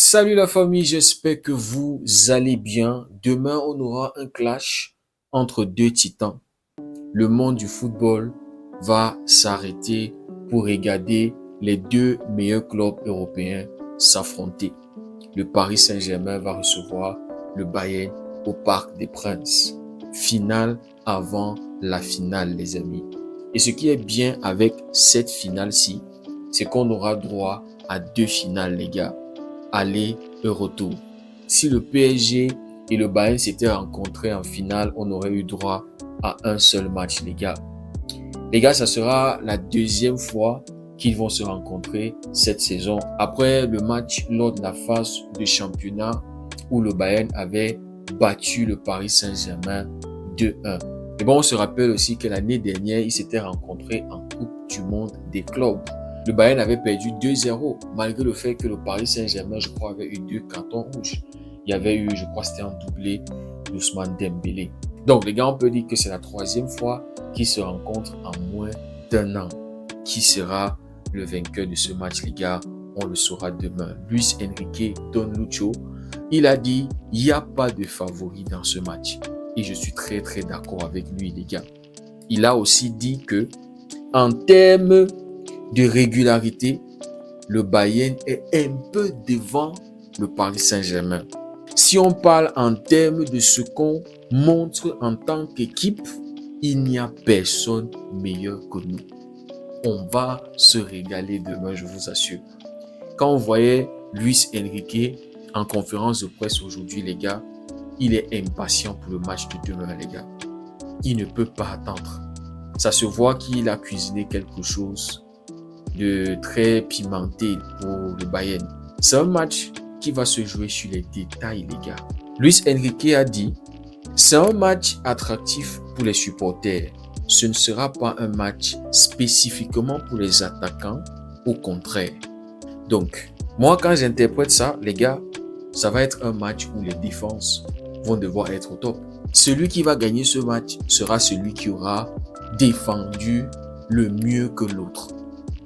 Salut la famille, j'espère que vous allez bien. Demain, on aura un clash entre deux titans. Le monde du football va s'arrêter pour regarder les deux meilleurs clubs européens s'affronter. Le Paris Saint-Germain va recevoir le Bayern au Parc des Princes. Finale avant la finale, les amis. Et ce qui est bien avec cette finale-ci, c'est qu'on aura droit à deux finales, les gars. Aller et retour. Si le PSG et le Bayern s'étaient rencontrés en finale, on aurait eu droit à un seul match, les gars. Les gars, ça sera la deuxième fois qu'ils vont se rencontrer cette saison. Après le match lors de la phase de championnat où le Bayern avait battu le Paris Saint-Germain 2-1. Et bon, on se rappelle aussi que l'année dernière, ils s'étaient rencontrés en Coupe du Monde des clubs. Le Bayern avait perdu 2-0, malgré le fait que le Paris Saint-Germain, je crois, avait eu 2 cartons rouges. Il y avait eu, je crois, c'était un doublé d'Ousmane Dembélé. Donc, les gars, on peut dire que c'est la troisième fois qu'ils se rencontrent en moins d'1 an. Qui sera le vainqueur de ce match, les gars? On le saura demain. Luis Enrique Don Lucho, il a dit, il n'y a pas de favori dans ce match. Et je suis très, très d'accord avec lui, les gars. Il a aussi dit que, en termes de régularité, le Bayern est un peu devant le Paris Saint-Germain. Si on parle en termes de ce qu'on montre en tant qu'équipe, il n'y a personne meilleur que nous. On va se régaler demain, je vous assure. Quand on voyait Luis Enrique en conférence de presse aujourd'hui, les gars, il est impatient pour le match de demain, les gars. Il ne peut pas attendre. Ça se voit qu'il a cuisiné quelque chose de très pimenté pour le Bayern. C'est un match qui va se jouer sur les détails, les gars. Luis Enrique a dit, c'est un match attractif pour les supporters. Ce ne sera pas un match spécifiquement pour les attaquants, au contraire. Donc, moi, quand j'interprète ça, les gars, ça va être un match où les défenses vont devoir être au top. Celui qui va gagner ce match sera celui qui aura défendu le mieux que l'autre.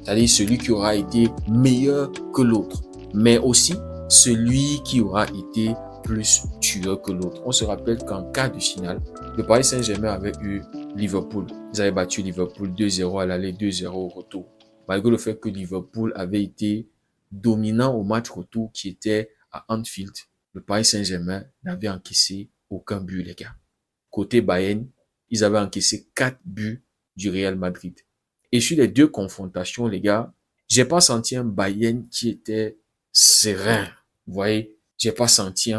C'est-à-dire celui qui aura été meilleur que l'autre, mais aussi celui qui aura été plus tueur que l'autre. On se rappelle qu'en quart de finale, le Paris Saint-Germain avait eu Liverpool. Ils avaient battu Liverpool 2-0 à l'aller, 2-0 au retour. Malgré le fait que Liverpool avait été dominant au match retour qui était à Anfield, le Paris Saint-Germain n'avait encaissé aucun but, les gars. Côté Bayern, ils avaient encaissé 4 buts du Real Madrid. Et sur les deux confrontations, les gars, j'ai pas senti un Bayern qui était serein. Vous voyez, j'ai pas senti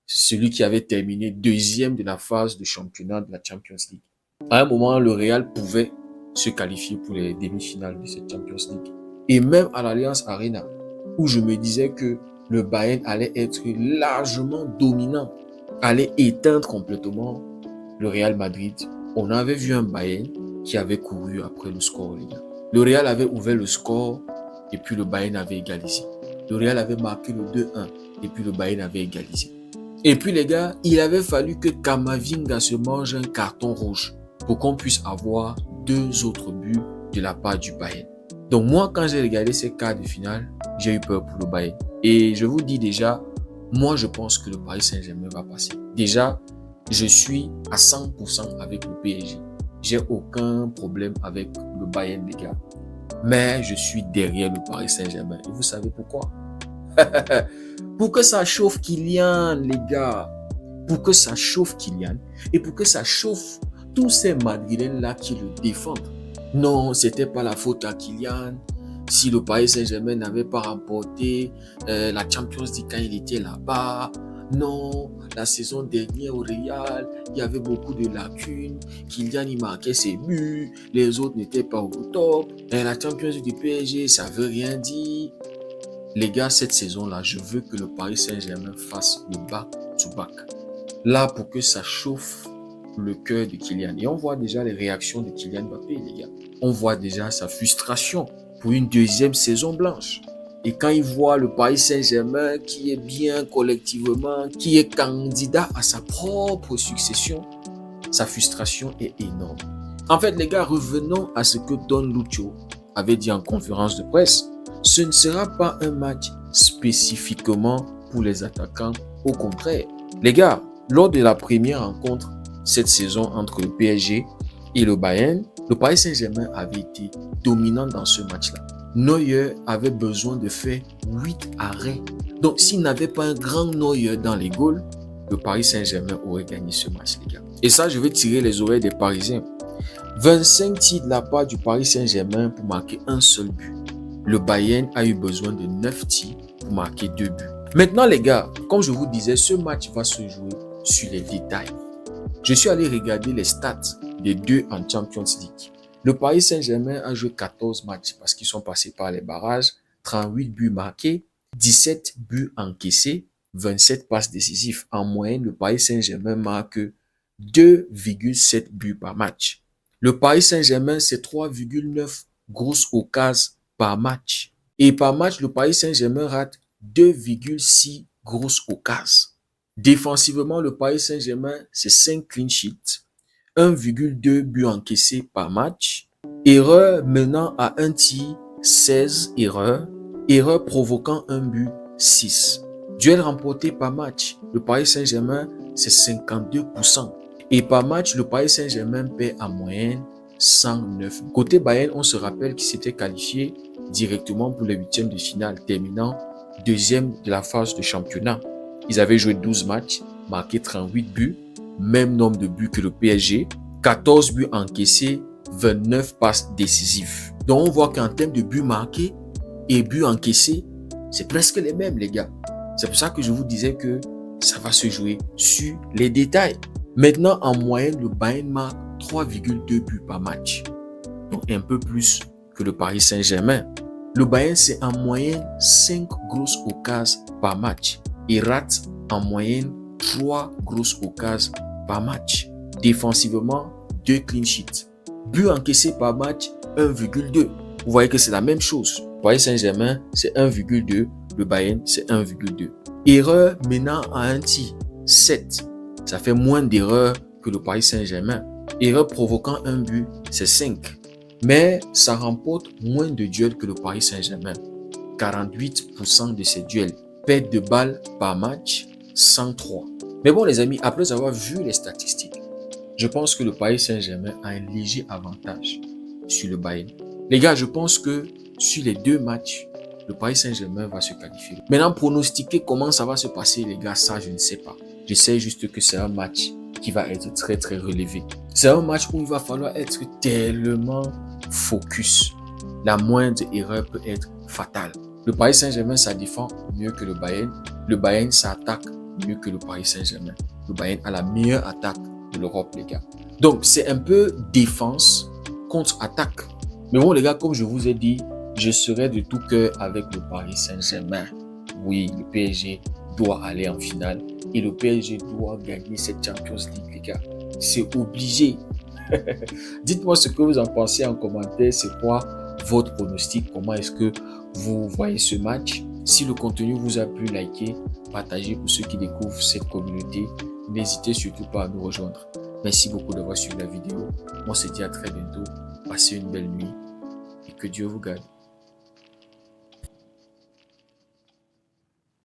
celui qui avait terminé deuxième de la phase de championnat de la Champions League. À un moment, le Real pouvait se qualifier pour les demi-finales de cette Champions League. Et même à l'Allianz Arena, où je me disais que le Bayern allait être largement dominant, allait éteindre complètement le Real Madrid. On avait vu un Bayern qui avait couru après le score, les gars. Le Real avait ouvert le score et puis le Bayern avait égalisé. Le Real avait marqué le 2-1 et puis le Bayern avait égalisé. Et puis les gars, il avait fallu que Kamavinga se mange un carton rouge pour qu'on puisse avoir 2 autres buts de la part du Bayern. Donc moi, quand j'ai regardé ces quarts de finale, j'ai eu peur pour le Bayern. Et je vous dis déjà, moi je pense que le Paris Saint-Germain va passer. Déjà, je suis à 100% avec le PSG. J'ai aucun problème avec le Bayern, les gars. Mais je suis derrière le Paris Saint-Germain. Et vous savez pourquoi? Pour que ça chauffe Kylian, les gars. Pour que ça chauffe Kylian. Et pour que ça chauffe tous ces Madrilènes-là qui le défendent. Non, c'était pas la faute à Kylian. Si le Paris Saint-Germain n'avait pas remporté la Champions League quand il était là-bas. Non, la saison dernière au Real, il y avait beaucoup de lacunes. Kylian, il marquait ses buts. Les autres n'étaient pas au top. Et la Champions League du PSG, ça veut rien dire. Les gars, cette saison-là, je veux que le Paris Saint-Germain fasse le back-to-back. Là, pour que ça chauffe le cœur de Kylian. Et on voit déjà les réactions de Kylian Mbappé, les gars. On voit déjà sa frustration pour une deuxième saison blanche. Et quand il voit le Paris Saint-Germain qui est bien collectivement, qui est candidat à sa propre succession, sa frustration est énorme. En fait, les gars, revenons à ce que Don Lucho avait dit en conférence de presse. Ce ne sera pas un match spécifiquement pour les attaquants. Au contraire, les gars, lors de la première rencontre cette saison entre le PSG et le Bayern, le Paris Saint-Germain avait été dominant dans ce match-là. Neuer avait besoin de faire 8 arrêts. Donc, s'il n'avait pas un grand Neuer dans les goals, le Paris Saint-Germain aurait gagné ce match, les gars. Et ça, je vais tirer les oreilles des Parisiens. 25 tirs de la part du Paris Saint-Germain pour marquer un seul but. Le Bayern a eu besoin de 9 tirs pour marquer 2 buts. Maintenant, les gars, comme je vous disais, ce match va se jouer sur les détails. Je suis allé regarder les stats des deux en Champions League. Le Paris Saint-Germain a joué 14 matchs parce qu'ils sont passés par les barrages, 38 buts marqués, 17 buts encaissés, 27 passes décisives. En moyenne, le Paris Saint-Germain marque 2,7 buts par match. Le Paris Saint-Germain, c'est 3,9 grosses occasions par match. Et par match, le Paris Saint-Germain rate 2,6 grosses occasions. Défensivement, le Paris Saint-Germain, c'est 5 clean sheets, 1,2 buts encaissés par match, erreurs menant à un tir, 16 erreurs, erreurs provoquant un but, 6. Duel remporté par match, le Paris Saint-Germain, c'est 52%. Et par match, le Paris Saint-Germain perd en moyenne 109. Côté Bayern, on se rappelle qu'il s'était qualifié directement pour les huitièmes de finale, terminant deuxième de la phase de championnat. Ils avaient joué 12 matchs, marqué 38 buts, même nombre de buts que le PSG, 14 buts encaissés, 29 passes décisives. Donc on voit qu'en termes de buts marqués et buts encaissés, c'est presque les mêmes, les gars. C'est pour ça que je vous disais que ça va se jouer sur les détails. Maintenant, en moyenne, le Bayern marque 3,2 buts par match. Donc un peu plus que le Paris Saint-Germain. Le Bayern, c'est en moyenne 5 grosses occasions par match. Il rate en moyenne 3 grosses occasions par match. Défensivement, 2 clean sheets. Buts encaissés par match, 1,2. Vous voyez que c'est la même chose. Paris Saint-Germain, c'est 1,2. Le Bayern, c'est 1,2. Erreur menant à un tir, 7. Ça fait moins d'erreurs que le Paris Saint-Germain. Erreur provoquant un but, c'est 5. Mais ça remporte moins de duels que le Paris Saint-Germain. 48% de ces duels. Perte de balles par match, 103. Mais bon les amis, après avoir vu les statistiques, je pense que le Paris Saint-Germain a un léger avantage sur le Bayern. Les gars, je pense que sur les deux matchs, le Paris Saint-Germain va se qualifier. Maintenant, pronostiquer comment ça va se passer, les gars, ça, je ne sais pas. Je sais juste que c'est un match qui va être très, très relevé. C'est un match où il va falloir être tellement focus. La moindre erreur peut être fatale. Le Paris Saint-Germain, ça défend mieux que le Bayern. Le Bayern, ça attaque mieux que le Paris Saint-Germain. Le Bayern a la meilleure attaque de l'Europe, les gars. Donc, c'est un peu défense contre attaque. Mais bon, les gars, comme je vous ai dit, je serai de tout cœur avec le Paris Saint-Germain. Oui, le PSG doit aller en finale et le PSG doit gagner cette Champions League, les gars. C'est obligé. Dites-moi ce que vous en pensez en commentaire. C'est quoi votre pronostic? Comment est-ce que vous voyez ce match? Si le contenu vous a plu, likez, partagez pour ceux qui découvrent cette communauté. N'hésitez surtout pas à nous rejoindre. Merci beaucoup d'avoir suivi la vidéo. On se dit à très bientôt. Passez une belle nuit et que Dieu vous garde.